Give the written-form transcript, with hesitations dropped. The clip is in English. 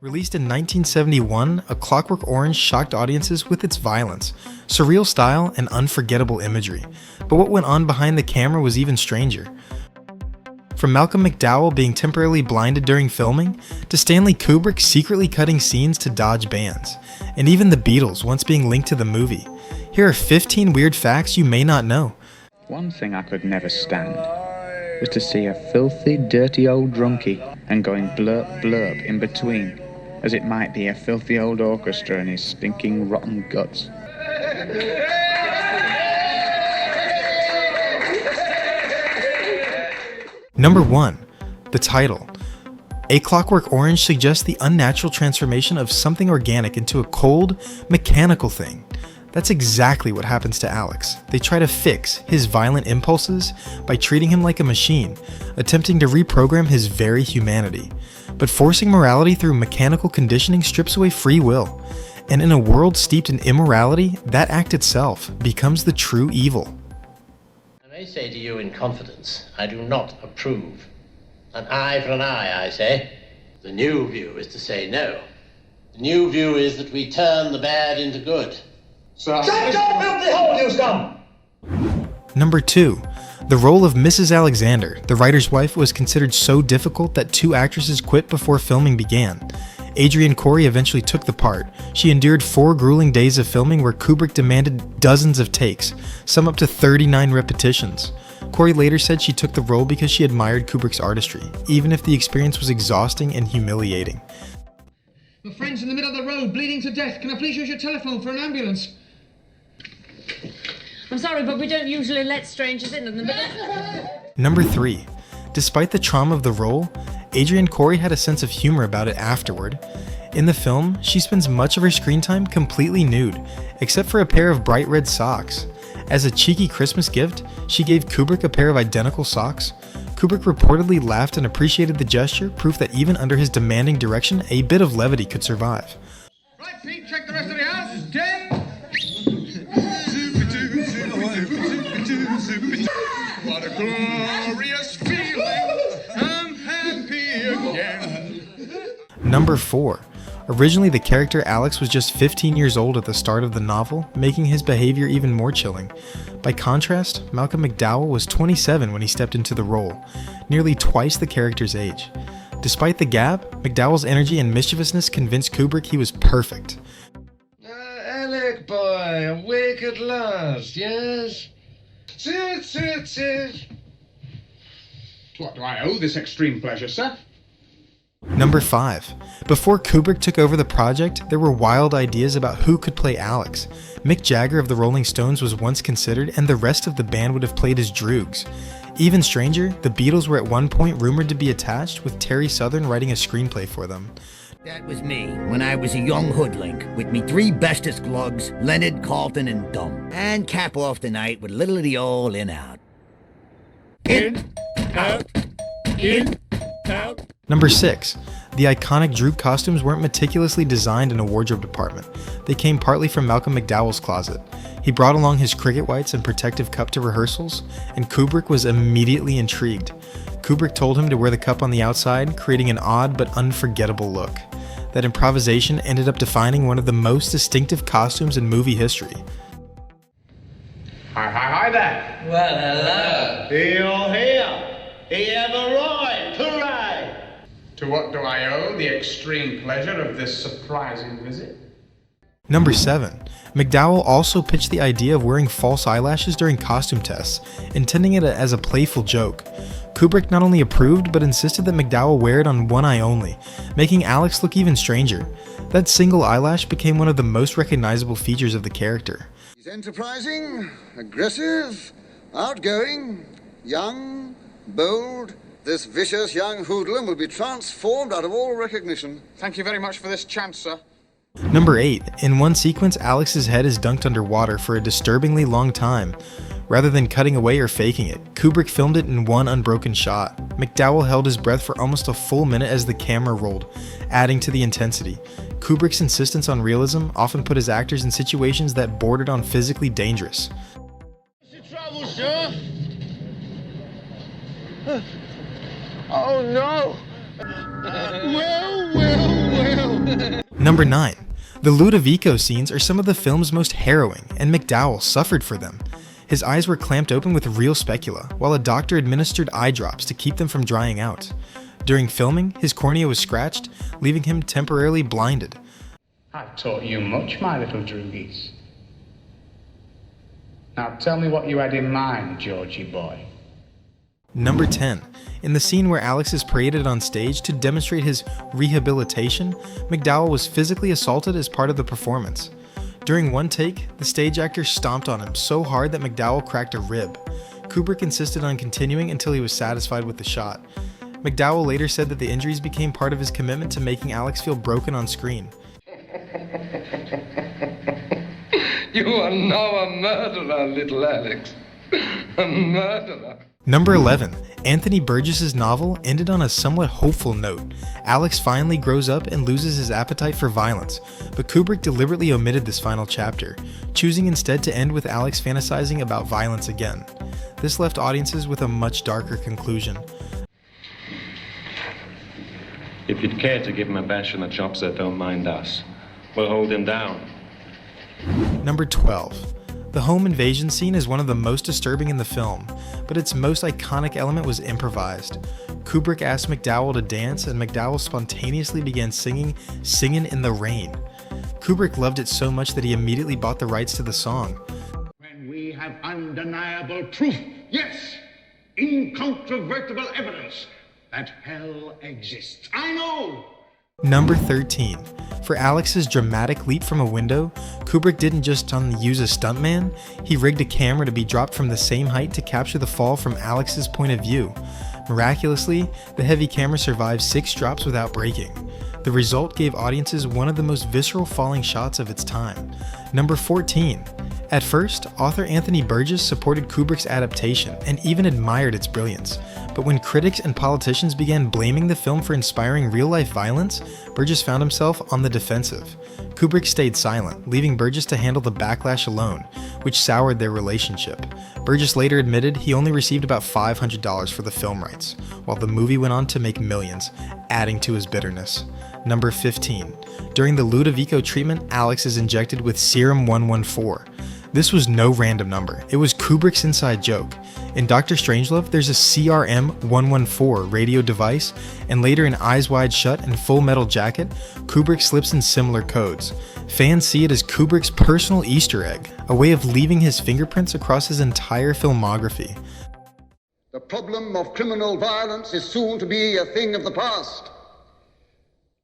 Released in 1971, A Clockwork Orange shocked audiences with its violence, surreal style, and unforgettable imagery. But what went on behind the camera was even stranger. From Malcolm McDowell being temporarily blinded during filming, to Stanley Kubrick secretly cutting scenes to dodge bans, and even the Beatles once being linked to the movie. Here are 15 weird facts you may not know. One thing I could never stand was to see a filthy, dirty old drunkie and going blurp blurp in between, as it might be a filthy old orchestra and his stinking rotten guts. Number 1. The title. A Clockwork Orange suggests the unnatural transformation of something organic into a cold, mechanical thing. That's exactly what happens to Alex. They try to fix his violent impulses by treating him like a machine, attempting to reprogram his very humanity. But forcing morality through mechanical conditioning strips away free will. And in a world steeped in immorality, that act itself becomes the true evil. I may say to you in confidence, I do not approve. An eye for an eye, I say. The new view is to say no. The new view is that we turn the bad into good. Shut your filthy hole, you scum! Number 2. The role of Mrs. Alexander, the writer's wife, was considered so difficult that 2 actresses quit before filming began. Adrienne Corey eventually took the part. She endured 4 grueling days of filming where Kubrick demanded dozens of takes, some up to 39 repetitions. Corey later said she took the role because she admired Kubrick's artistry, even if the experience was exhausting and humiliating. My friend's in the middle of the road, bleeding to death. Can I please use your telephone for an ambulance? I'm sorry, but we don't usually let strangers in the middle. Number 3. Despite the trauma of the role, Adrienne Corey had a sense of humor about it afterward. In the film, she spends much of her screen time completely nude, except for a pair of bright red socks. As a cheeky Christmas gift, she gave Kubrick a pair of identical socks. Kubrick reportedly laughed and appreciated the gesture, proof that even under his demanding direction, a bit of levity could survive. Right, Pete, check the rest of the house. 10. What a glorious feeling. I'm happy again. Number 4. Originally, the character Alex was just 15 years old at the start of the novel, making his behavior even more chilling. By contrast, Malcolm McDowell was 27 when he stepped into the role, nearly twice the character's age. Despite the gap, McDowell's energy and mischievousness convinced Kubrick he was perfect. Alec, boy, awake at last, yes? Sit. To what do I owe this extreme pleasure, sir? Number 5. Before Kubrick took over the project, there were wild ideas about who could play Alex. Mick Jagger of the Rolling Stones was once considered, and the rest of the band would have played as Droogs. Even stranger, the Beatles were at one point rumored to be attached, with Terry Southern writing a screenplay for them. That was me, when I was a young hoodlink, with me 3 bestest glugs, Leonard, Carlton, and Dumb. And cap off the night with a little of the old in-out. In, out, in, out. Number 6. The iconic Droog costumes weren't meticulously designed in a wardrobe department. They came partly from Malcolm McDowell's closet. He brought along his cricket whites and protective cup to rehearsals, and Kubrick was immediately intrigued. Kubrick told him to wear the cup on the outside, creating an odd but unforgettable look. That improvisation ended up defining one of the most distinctive costumes in movie history. Hi there. Well, hello. Here. He have arrived. Hooray! To what do I owe the extreme pleasure of this surprising visit? Number 7. McDowell also pitched the idea of wearing false eyelashes during costume tests, intending it as a playful joke. Kubrick not only approved, but insisted that McDowell wear it on one eye only, making Alex look even stranger. That single eyelash became one of the most recognizable features of the character. He's enterprising, aggressive, outgoing, young, bold. This vicious young hoodlum will be transformed out of all recognition. Thank you very much for this chance, sir. Number 8. In one sequence, Alex's head is dunked underwater for a disturbingly long time. Rather than cutting away or faking it, Kubrick filmed it in one unbroken shot. McDowell held his breath for almost a full minute as the camera rolled, adding to the intensity. Kubrick's insistence on realism often put his actors in situations that bordered on physically dangerous. What's the trouble, sir? Oh, no. Well. Number 9. The Ludovico scenes are some of the film's most harrowing, and McDowell suffered for them. His eyes were clamped open with real specula, while a doctor administered eye drops to keep them from drying out. During filming, his cornea was scratched, leaving him temporarily blinded. I've taught you much, my little droogies. Now tell me what you had in mind, Georgie boy. Number 10. In the scene where Alex is paraded on stage to demonstrate his rehabilitation, McDowell was physically assaulted as part of the performance. During one take, the stage actor stomped on him so hard that McDowell cracked a rib. Kubrick insisted on continuing until he was satisfied with the shot. McDowell later said that the injuries became part of his commitment to making Alex feel broken on screen. You are now a murderer, little Alex. A murderer. Number 11. Anthony Burgess's novel ended on a somewhat hopeful note. Alex finally grows up and loses his appetite for violence, but Kubrick deliberately omitted this final chapter, choosing instead to end with Alex fantasizing about violence again. This left audiences with a much darker conclusion. If you'd care to give him a bash in the chops, sir, don't mind us. We'll hold him down. Number 12. The home invasion scene is one of the most disturbing in the film, but its most iconic element was improvised. Kubrick asked McDowell to dance, and McDowell spontaneously began singing "Singin' in the Rain." Kubrick loved it so much that he immediately bought the rights to the song. When we have undeniable proof, yes, incontrovertible evidence that hell exists. I know! Number 13. For Alex's dramatic leap from a window, Kubrick didn't just use a stuntman, he rigged a camera to be dropped from the same height to capture the fall from Alex's point of view. Miraculously, the heavy camera survived 6 drops without breaking. The result gave audiences one of the most visceral falling shots of its time. Number 14. At first, author Anthony Burgess supported Kubrick's adaptation and even admired its brilliance. But when critics and politicians began blaming the film for inspiring real-life violence, Burgess found himself on the defensive. Kubrick stayed silent, leaving Burgess to handle the backlash alone, which soured their relationship. Burgess later admitted he only received about $500 for the film rights, while the movie went on to make millions, adding to his bitterness. Number 15. During the Ludovico treatment, Alex is injected with serum 114. This was no random number, it was Kubrick's inside joke. In Dr. Strangelove, there's a CRM 114 radio device, and later in Eyes Wide Shut and Full Metal Jacket, Kubrick slips in similar codes. Fans see it as Kubrick's personal Easter egg, a way of leaving his fingerprints across his entire filmography. The problem of criminal violence is soon to be a thing of the past.